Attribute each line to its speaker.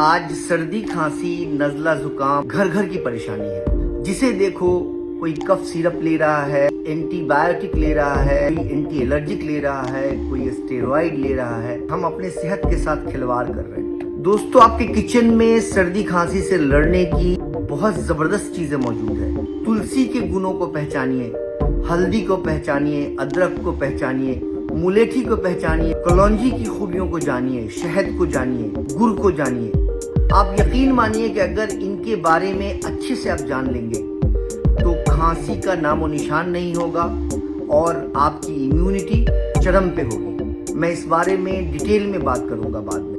Speaker 1: आज सर्दी खांसी नजला जुकाम घर घर की परेशानी है। जिसे देखो कोई कफ सिरप ले रहा है, एंटीबायोटिक ले रहा है, कोई एंटी एलर्जिक ले रहा है, कोई स्टेरॉइड ले रहा है। हम अपने सेहत के साथ खिलवाड़ कर रहे हैं। दोस्तों, आपके किचन में सर्दी खांसी से लड़ने की बहुत जबरदस्त चीजें मौजूद है। तुलसी के गुणों को पहचानिए, हल्दी को पहचानिए, अदरक को पहचानिए, मुलेठी को पहचानिए, कलौंजी की खूबियों को जानिए, शहद को जानिए, गुड़ को जानिए। आप यकीन मानिए कि अगर इनके बारे में अच्छे से आप जान लेंगे तो खांसी का नामो निशान नहीं होगा और आपकी इम्यूनिटी चरम पे होगी। मैं इस बारे में डिटेल में बात करूंगा बाद में।